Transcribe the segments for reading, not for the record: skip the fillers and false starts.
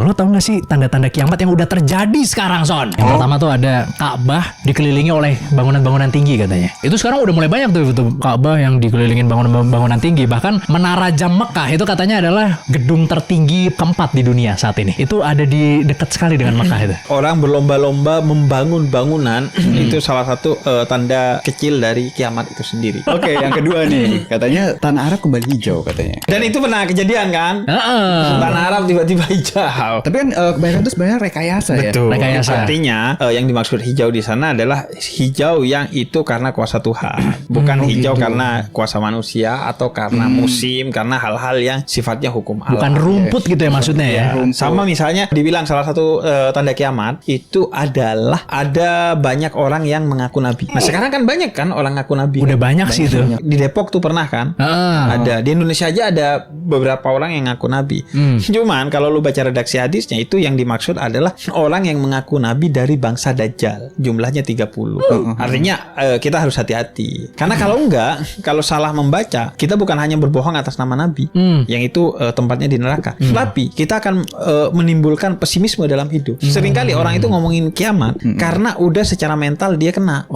Lo tau gak sih tanda-tanda kiamat yang udah terjadi sekarang, Son? Yang pertama tuh ada Ka'bah dikelilingi oleh bangunan-bangunan tinggi katanya. Itu sekarang udah mulai banyak tuh Ka'bah yang dikelilingin bangunan-bangunan tinggi. Bahkan Menara Jam Mekah itu katanya adalah gedung tertinggi keempat di dunia saat ini. Itu ada di dekat sekali dengan Mekah itu. Orang berlomba-lomba membangun bangunan itu salah satu tanda kecil dari kiamat itu sendiri. Oke, yang kedua nih, katanya tanah Arab kembali hijau katanya. Dan itu pernah kejadian kan? Tanah Arab tiba-tiba hijau. Tapi kan kebanyakan itu sebenarnya rekayasa ya. Betul. Rekayasa. Artinya yang dimaksud hijau di sana adalah hijau yang itu karena kuasa Tuhan, bukan hijau karena kuasa manusia atau karena musim, karena hal-hal yang sifatnya hukum alam. Bukan rumput gitu ya maksudnya ya. Sama misalnya dibilang salah satu tanda kiamat itu adalah ada banyak orang yang mengaku nabi. Nah sekarang kan banyak kan orang ngaku nabi. Udah banyak sih itu. Di Depok tuh pernah kan? Ada di Indonesia aja ada beberapa orang yang ngaku nabi. Cuman kalau lu baca redaksi hadisnya itu yang dimaksud adalah orang yang mengaku nabi dari bangsa Dajjal. Jumlahnya 30. Artinya kita harus hati-hati. Karena kalau enggak, kalau salah membaca, kita bukan hanya berbohong atas nama nabi, yang itu tempatnya di neraka. Tapi kita akan menimbulkan pesimisme dalam hidup. Seringkali orang itu ngomongin kiamat karena udah secara mental dia kena.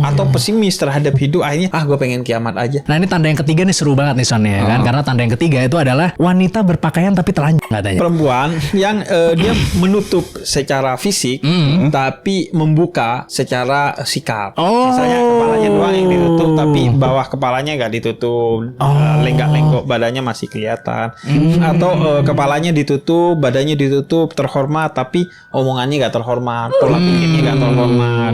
Atau pesimis terhadap hidup, akhirnya gue pengen kiamat aja. Nah ini tanda yang ketiga nih seru banget nih Son ya kan. Karena tanda yang ketiga itu adalah wanita berpakaian tapi telanjang katanya. Perempuan yang dia menutup secara fisik tapi membuka secara sikap. Misalnya kepalanya doang yang ditutup tapi bawah kepalanya gak ditutup, lenggak-lenggok badannya masih kelihatan. Atau kepalanya ditutup, badannya ditutup, terhormat tapi omongannya gak terhormat, pola pikirnya gak terhormat,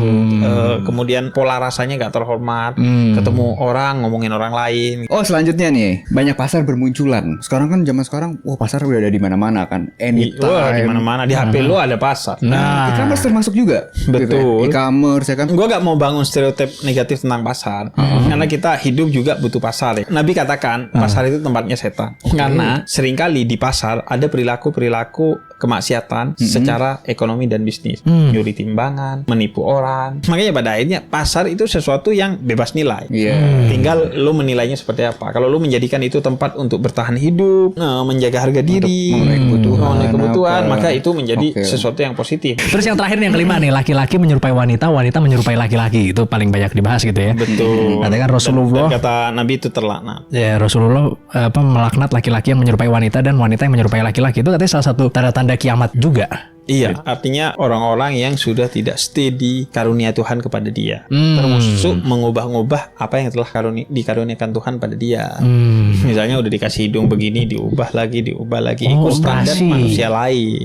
kemudian pola rasanya gak terhormat, ketemu orang ngomongin orang lain. Oh selanjutnya nih, banyak pasar bermunculan. Sekarang kan zaman sekarang, pasar udah ada di mana-mana kan. Anytime. Wah, di mana-mana di HP lu ada pasar. Nah, e-commerce termasuk juga. Betul. E-commerce ya kan. Gue gak mau bangun stereotip negatif tentang pasar, karena kita hidup juga butuh pasar ya. Nabi katakan pasar itu tempatnya setan. Karena seringkali di pasar ada perilaku-perilaku kemaksiatan secara ekonomi dan bisnis, nyuri timbangan, menipu orang. Makanya pada akhirnya pasar itu sesuatu yang bebas nilai. Tinggal lu menilainya seperti apa. Kalau lu menjadikan itu tempat untuk bertahan hidup, menjaga harga diri, memenuhi kebutuhan, maka itu menjadi sesuatu yang positif. Terus yang terakhir nih, yang kelima nih, laki-laki menyerupai wanita, wanita menyerupai laki-laki. Itu paling banyak dibahas gitu ya. Betul. Katanya kan Rasulullah, dan kata Nabi itu terlaknat. Ya Rasulullah melaknat laki-laki yang menyerupai wanita dan wanita yang menyerupai laki-laki. Itu katanya salah satu tanda-tanda kiamat juga. Iya, artinya orang-orang yang sudah tidak stay di karunia Tuhan kepada dia, termasuk mengubah-ubah apa yang telah dikaruniakan Tuhan pada dia. Misalnya udah dikasih hidung begini, diubah lagi, ikut standar manusia lain.